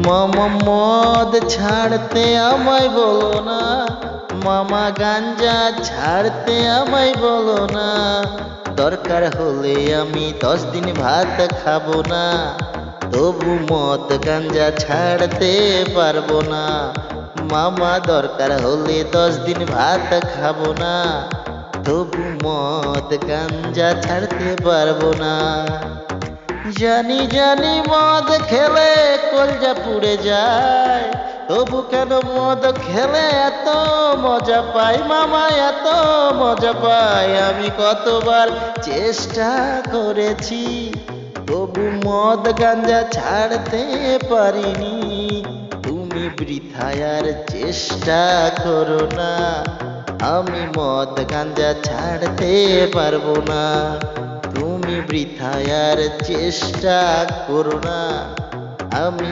মামা মদ ছাড়তে আমায় বলো না, মামা গাঞ্জা ছাড়তে আমায় বলো না। দরকার হলে আমি 10 দিন ভাত খাবো না, তবু মদ গাঞ্জা ছাড়তে পারবো না। মামা দরকার হলে 10 দিন ভাত খাবো না, তবু মদ গাঞ্জা ছাড়তে পারবো না। জানি জানি মদ খেলে কলজা পুড়ে যায়, তবু কেন মদ খেলে এত মজা পাই, মামা এত মজা পাই। আমি কতবার চেষ্টা করেছি, তবু মদ গাঞ্জা ছাড়তে পারিনি। তুমি বৃথায় আর চেষ্টা করো না, আমি মদ গাঞ্জা ছাড়তে পারবো না। তুমি বৃথায় আর চেষ্টা করো না, আমি